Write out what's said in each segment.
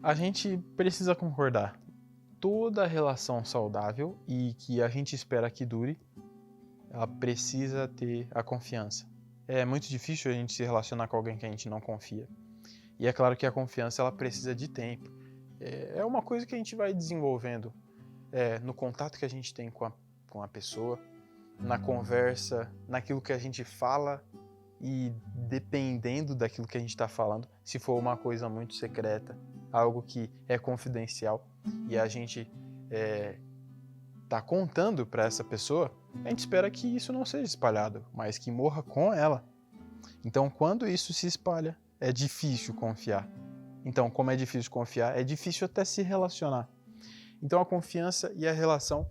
A gente precisa concordar. Toda relação saudável e que a gente espera que dure, ela precisa ter a confiança. É muito difícil a gente se relacionar com alguém que a gente não confia. E é claro que a confiança ela precisa de tempo. É uma coisa que a gente vai desenvolvendo no contato que a gente tem com a pessoa, na conversa, naquilo que a gente fala e dependendo daquilo que a gente está falando, se for uma coisa muito secreta, algo que é confidencial e a gente está contando para essa pessoa, a gente espera que isso não seja espalhado, mas que morra com ela. Então, quando isso se espalha, é difícil confiar. Então, como é difícil confiar, é difícil até se relacionar. Então, a confiança e a relação,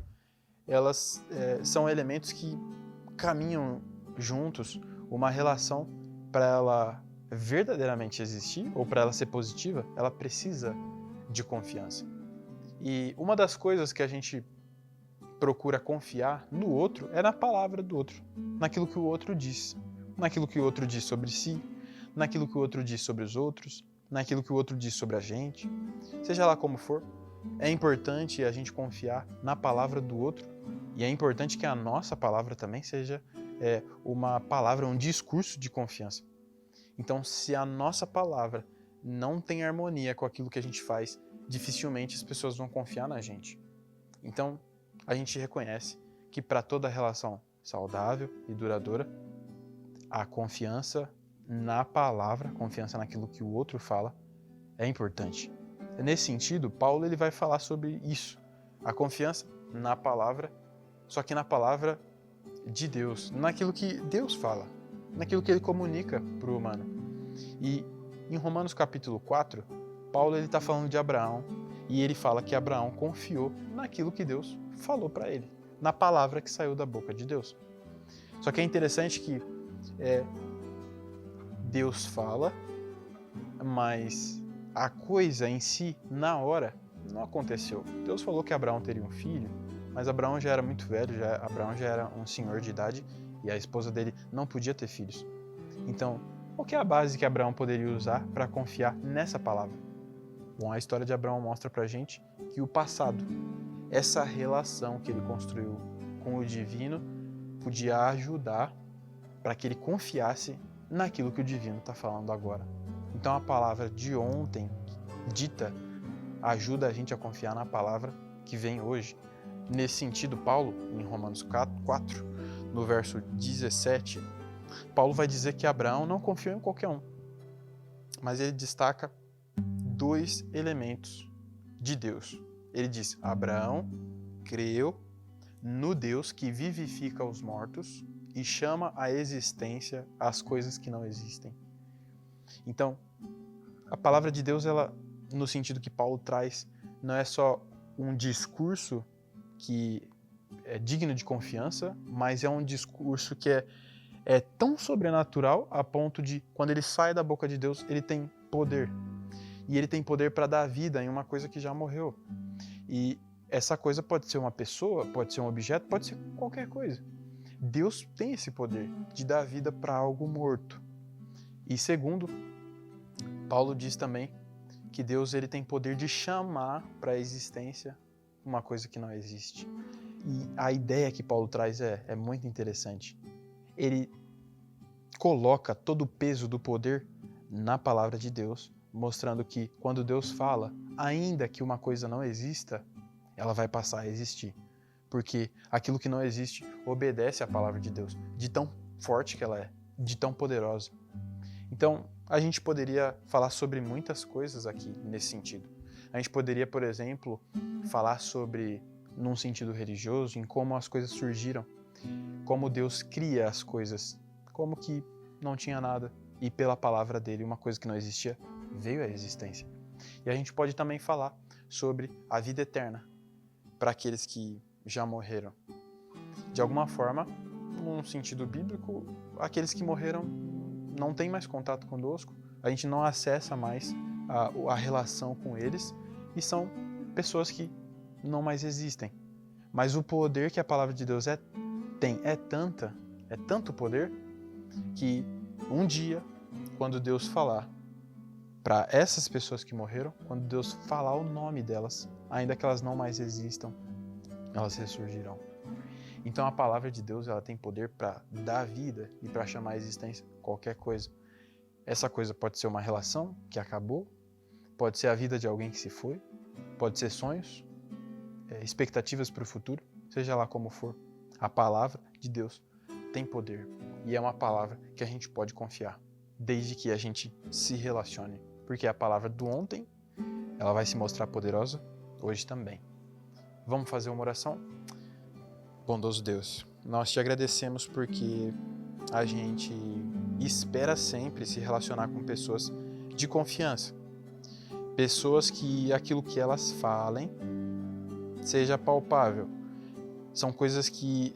elas são elementos que caminham juntos. Uma relação, para ela verdadeiramente existir, ou para ela ser positiva, ela precisa de confiança. E uma das coisas que a gente procura confiar no outro é na palavra do outro, naquilo que o outro diz, naquilo que o outro diz sobre si, naquilo que o outro diz sobre os outros, naquilo que o outro diz sobre a gente, seja lá como for. É importante a gente confiar na palavra do outro e é importante que a nossa palavra também seja uma palavra, um discurso de confiança. Então, se a nossa palavra não tem harmonia com aquilo que a gente faz, dificilmente as pessoas vão confiar na gente. Então, a gente reconhece que para toda relação saudável e duradoura, a confiança na palavra, confiança naquilo que o outro fala, é importante. Nesse sentido, Paulo ele vai falar sobre isso, a confiança na palavra, só que na palavra de Deus, naquilo que Deus fala, naquilo que ele comunica para o humano. E em Romanos capítulo 4, Paulo está falando de Abraão e ele fala que Abraão confiou naquilo que Deus falou para ele, na palavra que saiu da boca de Deus. Só que é interessante que Deus fala, mas a coisa em si, na hora, não aconteceu. Deus falou que Abraão teria um filho, mas Abraão já era muito velho, Abraão já era um senhor de idade e a esposa dele não podia ter filhos. Então, qual que é a base que Abraão poderia usar para confiar nessa palavra? Bom, a história de Abraão mostra pra gente que o passado, essa relação que ele construiu com o divino, podia ajudar para que ele confiasse naquilo que o divino está falando agora. Então a palavra de ontem, dita, ajuda a gente a confiar na palavra que vem hoje. Nesse sentido, Paulo, em Romanos 4, no verso 17, Paulo vai dizer que Abraão não confiou em qualquer um, mas ele destaca dois elementos de Deus. Ele diz: Abraão creu no Deus que vivifica os mortos e chama à existência as coisas que não existem. Então, a palavra de Deus, ela, no sentido que Paulo traz, não é só um discurso que é digno de confiança, mas é um discurso que é tão sobrenatural a ponto de, quando ele sai da boca de Deus, ele tem poder. E ele tem poder para dar vida em uma coisa que já morreu. E essa coisa pode ser uma pessoa, pode ser um objeto, pode ser qualquer coisa. Deus tem esse poder de dar vida para algo morto. E segundo, Paulo diz também que Deus ele tem poder de chamar para a existência uma coisa que não existe. E a ideia que Paulo traz é muito interessante. Ele coloca todo o peso do poder na palavra de Deus, mostrando que quando Deus fala, ainda que uma coisa não exista, ela vai passar a existir. Porque aquilo que não existe obedece à palavra de Deus, de tão forte que ela é, de tão poderosa. Então, a gente poderia falar sobre muitas coisas aqui nesse sentido. A gente poderia, por exemplo, falar sobre, num sentido religioso, em como as coisas surgiram, como Deus cria as coisas, como que não tinha nada e pela palavra dele uma coisa que não existia veio à existência. E a gente pode também falar sobre a vida eterna para aqueles que já morreram. De alguma forma, num sentido bíblico, aqueles que morreram não têm mais contato conosco, a gente não acessa mais a relação com eles e são pessoas que não mais existem. Mas o poder que a palavra de Deus tem é tanto poder, que um dia, quando Deus falar, para essas pessoas que morreram, quando Deus falar o nome delas, ainda que elas não mais existam, elas ressurgirão. Então a palavra de Deus, ela tem poder para dar vida e para chamar à existência qualquer coisa. Essa coisa pode ser uma relação que acabou, pode ser a vida de alguém que se foi, pode ser sonhos, expectativas para o futuro, seja lá como for. A palavra de Deus tem poder e é uma palavra que a gente pode confiar, desde que a gente se relacione, porque a palavra do ontem, ela vai se mostrar poderosa hoje também. Vamos fazer uma oração? Bondoso Deus, nós te agradecemos porque a gente espera sempre se relacionar com pessoas de confiança. Pessoas que aquilo que elas falem seja palpável. São coisas que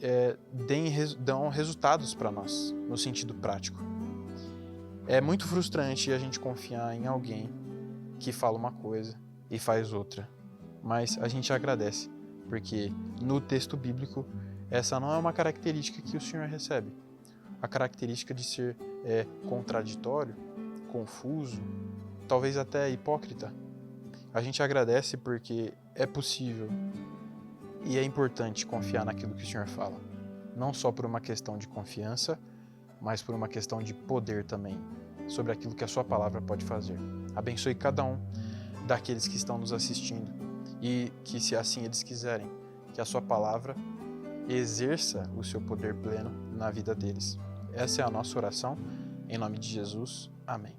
dão resultados para nós, no sentido prático. É muito frustrante a gente confiar em alguém que fala uma coisa e faz outra. Mas a gente agradece, porque no texto bíblico essa não é uma característica que o Senhor recebe. A característica de ser contraditório, confuso, talvez até hipócrita. A gente agradece porque é possível e é importante confiar naquilo que o Senhor fala. Não só por uma questão de confiança, mas por uma questão de poder também, sobre aquilo que a sua palavra pode fazer. Abençoe cada um daqueles que estão nos assistindo e que, se assim eles quiserem, que a sua palavra exerça o seu poder pleno na vida deles. Essa é a nossa oração, em nome de Jesus. Amém.